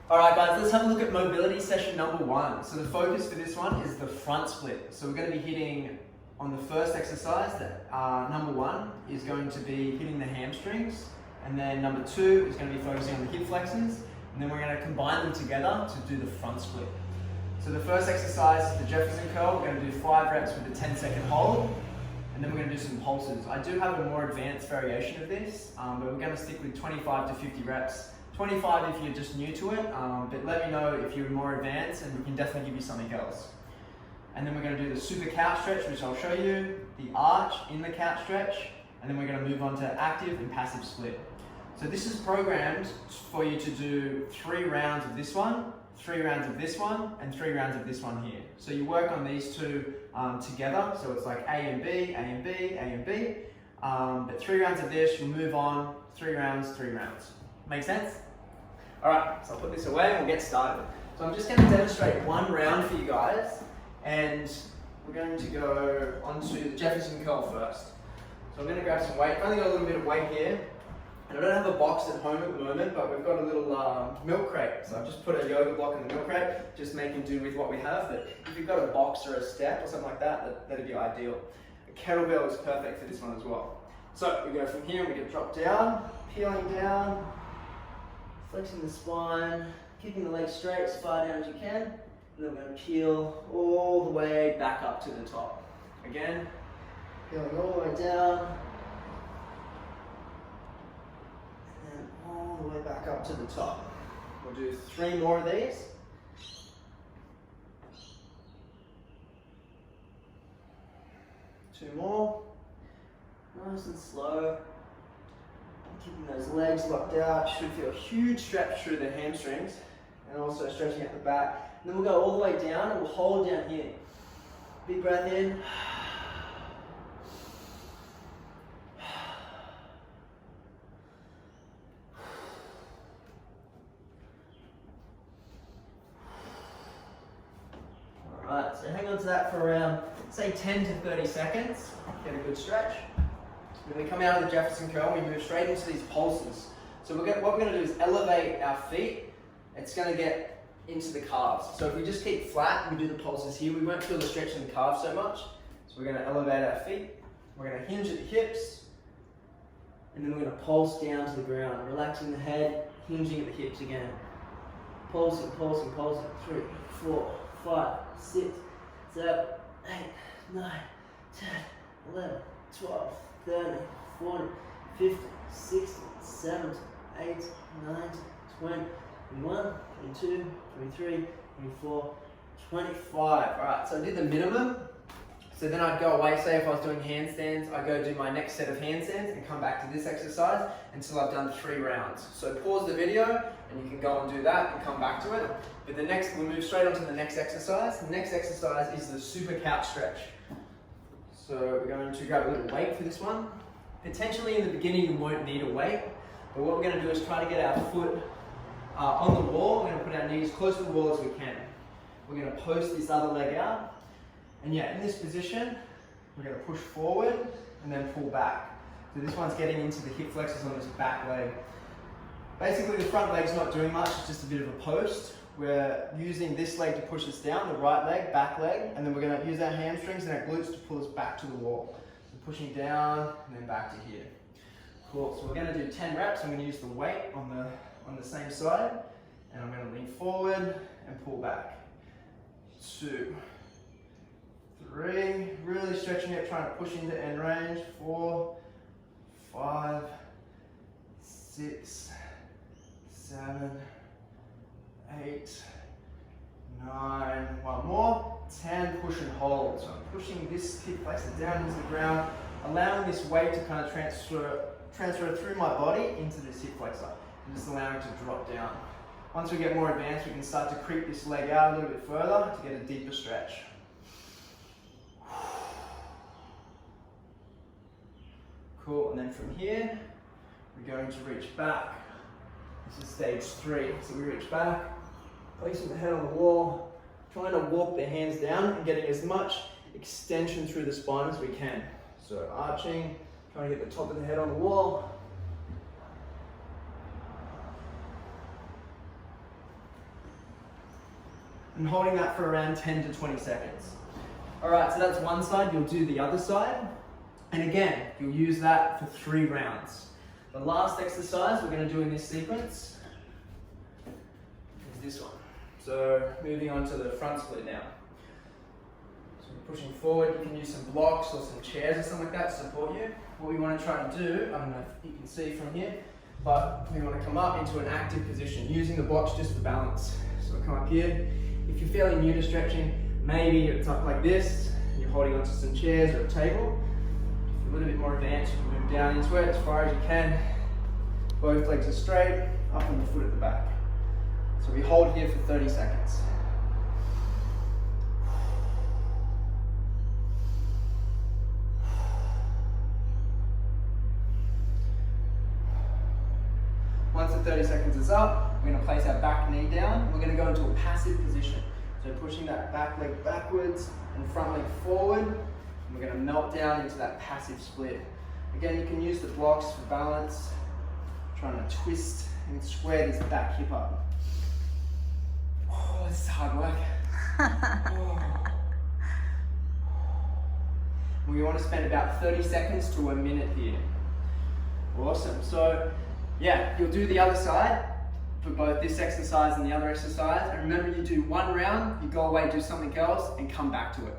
Alright guys, let's have a look at mobility session number 1. So the focus for this one is the front split. So we're going to be hitting on the first exercise, number 1 is going to be hitting the hamstrings, and then number 2 is going to be focusing on the hip flexors, and then we're going to combine them together to do the front split. So the first exercise is the Jefferson curl. We're going to do 5 reps with a 10-second hold, and then we're going to do some pulses. I do have a more advanced variation of this, but we're going to stick with 25 to 50 reps. 25 if you're just new to it, but let me know if you're more advanced and we can definitely give you something else. And then we're going to do the super couch stretch, which I'll show you, the arch in the couch stretch, and then we're going to move on to active and passive split. So this is programmed for you to do 3 rounds of this one, 3 rounds of this one, and 3 rounds of this one here. So you work on these two together, so it's like A and B, A and B, A and B. But 3 rounds of this, you'll move on, 3 rounds, 3 rounds. Make sense? Alright, so I'll put this away and we'll get started. So I'm just going to demonstrate 1 round for you guys, and we're going to go onto the Jefferson curl first. So I'm going to grab some weight. I've only got a little bit of weight here, and I don't have a box at home at the moment, but we've got a little milk crate. So I've just put a yoga block in the milk crate, just making do with what we have. But if you've got a box or a step or something like that, that'd be ideal. A kettlebell is perfect for this one as well. So we go from here and we're going to drop down, peeling down, flexing the spine, keeping the legs straight as far down as you can, and then we're going to peel all the way back up to the top. Again, peeling all the way down, and then all the way back up to the top. We'll do 3 more of these. Two more, nice and slow. Keeping those legs locked out, should feel a huge stretch through the hamstrings and also stretching out the back. And then we'll go all the way down and we'll hold down here. Big breath in. Alright, so hang on to that for around, say 10 to 30 seconds. Get a good stretch. When we come out of the Jefferson curl, we move straight into these pulses. So what we're going to do is elevate our feet. It's going to get into the calves. So if we just keep flat and we do the pulses here, we won't feel the stretch in the calves so much. So we're going to elevate our feet. We're going to hinge at the hips. And then we're going to pulse down to the ground, relaxing the head, hinging at the hips again. Pulsing, pulsing, pulsing. 3, 4, 5, 6, 7, 8, 9, 10, 11, 12, 30, 40, 50, 60, 70, 80, 90, 20, 21, 22, 23, 24, 25. Alright, so I did the minimum. So then I'd go away, say if I was doing handstands, I'd go do my next set of handstands and come back to this exercise until I've done 3 rounds. So pause the video and you can go and do that and come back to it. But we'll move straight on to the next exercise. The next exercise is the super couch stretch. So we're going to grab a little weight for this one. Potentially in the beginning you won't need a weight, but what we're going to do is try to get our foot on the wall. We're going to put our knees close to the wall as we can. We're going to post this other leg out, and yeah, in this position, we're going to push forward and then pull back. So this one's getting into the hip flexors on this back leg. Basically the front leg's not doing much, it's just a bit of a post. We're using this leg to push us down, the right leg, back leg, and then we're going to use our hamstrings and our glutes to pull us back to the wall. So pushing down and then back to here. Cool, so we're going to do 10 reps. I'm going to use the weight on the same side, and I'm going to lean forward and pull back. 2, 3, really stretching it, trying to push into end range. 4, 5, 6, 7, 8, 9, 1 more, 10, push and hold. So I'm pushing this hip flexor down into the ground, allowing this weight to kind of transfer through my body into this hip flexor, and just allowing it to drop down. Once we get more advanced, we can start to creep this leg out a little bit further to get a deeper stretch. Cool, and then from here, we're going to reach back. This is stage 3. So we reach back, placing the head on the wall, trying to walk the hands down and getting as much extension through the spine as we can. So arching, trying to get the top of the head on the wall. and holding that for around 10 to 20 seconds. All right, so that's one side, you'll do the other side. And again, you'll use that for 3 rounds. The last exercise we're going to do in this sequence is this one. So moving on to the front split now. So we're pushing forward, you can use some blocks or some chairs or something like that to support you. What we want to try to do, I don't know if you can see from here, but we want to come up into an active position, using the blocks just for balance. So we'll come up here. If you're fairly new to stretching, maybe it's up like this, and you're holding onto some chairs or a table. If you're a little bit more advanced, you can move down into it as far as you can. Both legs are straight, up on the foot at the back. So we hold here for 30 seconds. Once the 30 seconds is up, we're going to place our back knee down. We're going to go into a passive position. So pushing that back leg backwards and front leg forward. And we're going to melt down into that passive split. Again, you can use the blocks for balance. Trying to twist and square this back hip up. Oh, this is hard work. Oh. We want to spend about 30 seconds to a minute here. Awesome. So, yeah, you'll do the other side for both this exercise and the other exercise. And remember, you do 1 round, you go away, do something else, and come back to it.